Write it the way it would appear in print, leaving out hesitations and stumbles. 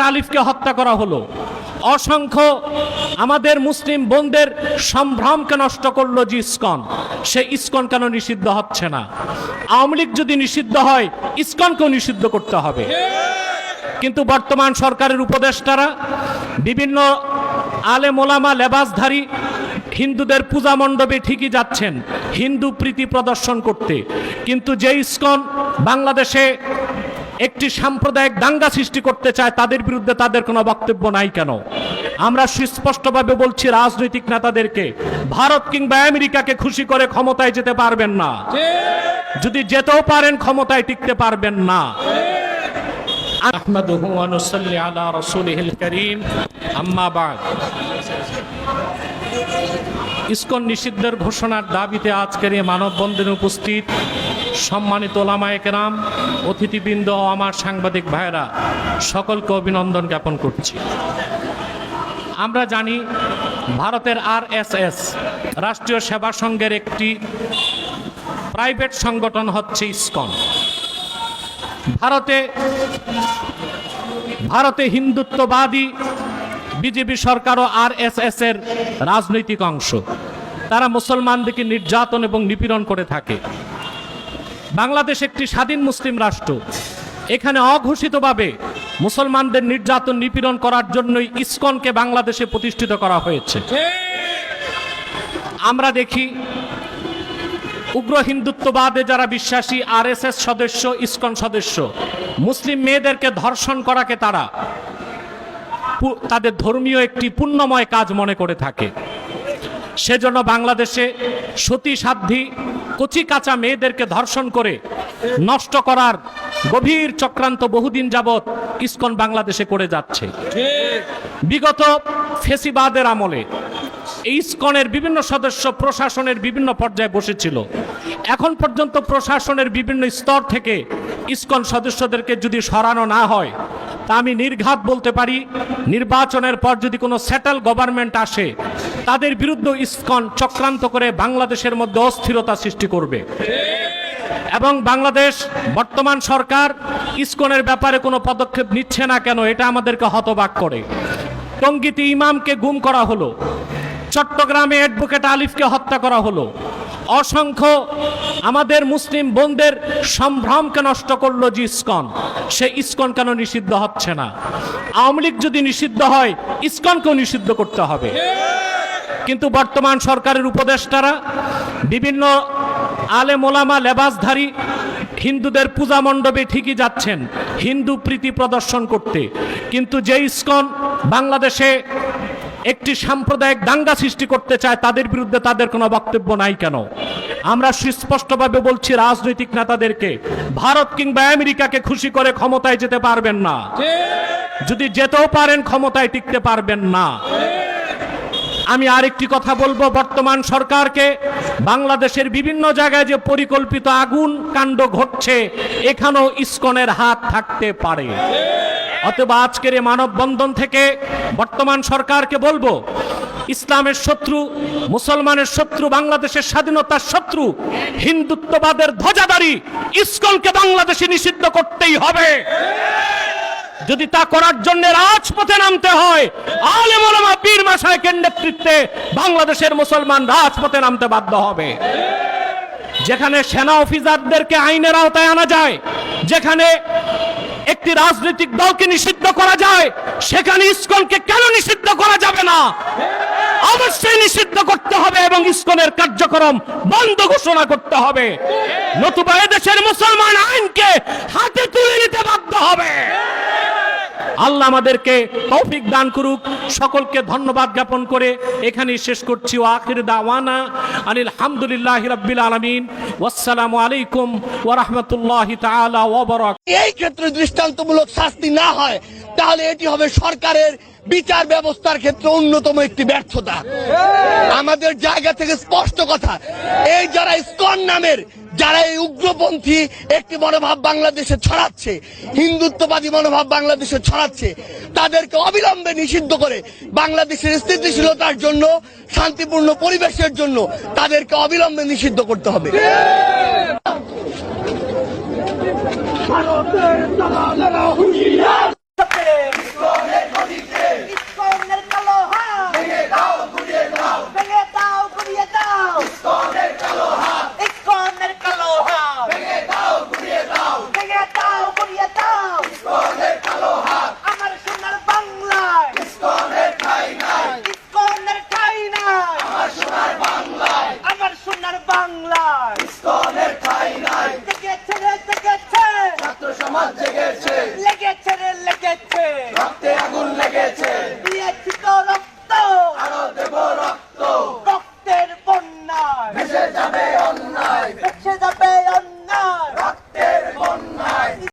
আলিফকে হত্যা করা হলো, অসংখ্য আমাদের মুসলিম বোনদের সম্ভ্রমকে নষ্ট করলো যে ইসকন, সে ইসকন কেন নিষিদ্ধ হচ্ছে না? আওয়ামী লীগ যদি নিষিদ্ধ হয়, ইসকনকেও নিষিদ্ধ করতে হবে। কিন্তু বর্তমান সরকারের উপদেষ্টারা বিভিন্ন আলেম ওলামা লেবাসধারী হিন্দুদের পূজা মণ্ডপে ঠিকই যাচ্ছেন হিন্দু প্রীতি প্রদর্শন করতে, কিন্তু যে ইসকন বাংলাদেশে একটি সাম্প্রদায়িক দাঙ্গা সৃষ্টি করতে চায় তাদের বিরুদ্ধে তাদের কোনো বক্তব্য নাই কেন? আমরা সুস্পষ্টভাবে বলছি রাজনৈতিক নেতাদেরকে, ভারত কিংবা আমেরিকাকে খুশি করে ক্ষমতায় যেতে পারবেন না, যদি যেতেও পারেন ক্ষমতায় টিকতে পারবেন না। আহমাদুহু ওয়া নুসাল্লি আলা রাসূলিহিল কারীম, আম্মা বা'দ। ইসকন নিষিদ্ধের ঘোষণার দাবিতে আজকের এই মানববন্ধনে উপস্থিত সম্মানিত ওলামায়ে কেরাম, অতিথিবৃন্দ ও আমার সাংবাদিক ভাইয়েরা, সকলকে অভিনন্দন জ্ঞাপন করছি। আমরা জানি ভারতের RSS রাষ্ট্রীয় সেবা সংঘের একটি প্রাইভেট সংগঠন হচ্ছে ইসকন। ভারতে হিন্দুত্ববাদী বিজেপি সরকার ও RSS এর রাজনৈতিক অংশ, তারা মুসলমানদেরকে নির্যাতন এবং নিপীড়ন করে থাকে। বাংলাদেশ একটি স্বাধীন মুসলিম রাষ্ট্র, এখানে অঘোষিতভাবে মুসলমানদের নির্যাতন নিপীড়ন করার জন্যই ইসকনকে বাংলাদেশে প্রতিষ্ঠিত করা হয়েছে। আমরা দেখি উগ্র হিন্দুত্ববাদে যারা বিশ্বাসী RSS সদস্য, ইসকন সদস্য, মুসলিম মেয়েদেরকে ধর্ষণ করাকে তারা তাদের ধর্মীয় একটি পুণ্যময় কাজ মনে করে থাকে। সেজন্য বাংলাদেশে সতী সাধ্বী কচি কাঁচা মেয়েদেরকে ধর্ষণ করে নষ্ট করার গভীর চক্রান্ত বহুদিন যাবৎ ইসকন বাংলাদেশে করে যাচ্ছে। বিগত ফেসিবাদের আমলে এই ইসকনের বিভিন্ন সদস্য প্রশাসনের বিভিন্ন পর্যায়ে বসেছিল। এখন পর্যন্ত প্রশাসনের বিভিন্ন স্তর থেকে ইসকন সদস্যদেরকে যদি সরানো না হয়, তা আমি নির্ঘাত বলতে পারি নির্বাচনের পর যদি কোনো সেটেল গভর্নমেন্ট আসে, তাদের বিরুদ্ধে ইসকন চক্রান্ত করে বাংলাদেশের মধ্যে অস্থিরতা সৃষ্টি করবে। এবং বাংলাদেশ বর্তমান সরকার ইসকনের ব্যাপারে কোনো পদক্ষেপ নিচ্ছে না কেন, এটা আমাদেরকে হতবাক করে। টঙ্গীতে ইমামকে গুম করা হলো, চট্টগ্রামে অ্যাডভোকেট আলিফকে হত্যা করা হলো, অসংখ্য আমাদের মুসলিম বোনদের সম্ভ্রমকে নষ্ট করলো যে ইসকন, সে ইসকন কেন নিষিদ্ধ হচ্ছে না? আওয়ামী লীগ যদি নিষিদ্ধ হয়, ইসকনকেও নিষিদ্ধ করতে হবে। কিন্তু বর্তমান সরকারের উপদেষ্টারা বিভিন্ন আলেম ওলামা লেবাসধারী হিন্দুদের পূজা মণ্ডপে ঠিকই যাচ্ছেন হিন্দু প্রীতি প্রদর্শন করতে, কিন্তু যে ইসকন বাংলাদেশে একটি সাম্প্রদায়িক দাঙ্গা সৃষ্টি করতে চায় তাদের বিরুদ্ধে তাদের কোনো বক্তব্য নাই কেন? আমরা সুস্পষ্টভাবে বলছি রাজনৈতিক নেতাদেরকে, ভারত কিংবা আমেরিকাকে খুশি করে ক্ষমতায় যেতে পারবেন না, যদি যেতেও পারেন ক্ষমতায় টিকতে পারবেন না। আমি আরেকটি কথা বলবো, বর্তমান সরকারকে, বাংলাদেশের বিভিন্ন জায়গায় যে পরিকল্পিত আগুন কাণ্ড ঘটছে, এখানেও ইসকনের হাত থাকতে পারে। অতএব আজকের এই মানববন্ধন থেকে বর্তমান সরকারকে বলবো, ইসলামের শত্রু, মুসলমানের শত্রু, বাংলাদেশের স্বাধীনতার শত্রু হিন্দুত্ববাদের ধ্বজাধারী ইসকনকে বাংলাদেশে নিষিদ্ধ করতেই হবে। যদি তা করার জন্য রাজপথে নামতে হয়, আলেম ওলামা পীর মাশায়েখের নেতৃত্বে বাংলাদেশের মুসলমান রাজপথে নামতে বাধ্য হবে। যেখানে সেনা অফিসারদেরকে আইনের আওতায় আনা যায়, যেখানে একটি রাজনৈতিক দলকে নিষিদ্ধ করা যায়, সেখানে ইসকনকে কেন নিষিদ্ধ করা যাবে না? অবশ্যই নিষিদ্ধ করতে হবে এবং ইসকনের কার্যক্রম বন্ধ ঘোষণা করতে হবে, নতুবা এদেশের মুসলমান আইনকে হাতে তুলে নিতে বাধ্য হবে। আল্লাহ আমাদেরকে তৌফিক দান করুক। সকলকে ধন্যবাদ জ্ঞাপন করে এখানেই শেষ করছি। ওয়া আখির দাওয়ানা আনিল হামদুলিল্লাহি রাব্বিল আলামিন। ওয়াসসালামু আলাইকুম ওয়া রাহমাতুল্লাহি তাআলা ওয়া বারাকাতুহু। এই ক্ষেত্রে দৃষ্টান্তমূলক শাস্তি না হয়, তাহলে এটি হবে সরকারের বিচার ব্যবস্থার ক্ষেত্রে অন্যতম একটি ব্যর্থতা। আমাদের জায়গা থেকে স্পষ্ট কথা, এই যারা ইসকন নামের, যারা এই উগ্রপন্থী একটি মনোভাব বাংলাদেশে ছড়াচ্ছে, হিন্দুত্ববাদী মনোভাব বাংলাদেশে ছড়াচ্ছে, তাদেরকে অবিলম্বে নিষিদ্ধ করে বাংলাদেশের স্থিতিশীলতার জন্য, শান্তিপূর্ণ পরিবেশের জন্য তাদেরকে অবিলম্বে নিষিদ্ধ করতে হবে। ভারতের দালালেরা হুঁশিয়ার। সোনার বাংলায় ইসকনের ঠাঁই নাই, জেগেছে রে জেগেছে, ছাত্র সমাজ জেগেছে, লেগেছে রে লেগেছে, রক্তে আগুন লেগেছে, দিয়েছি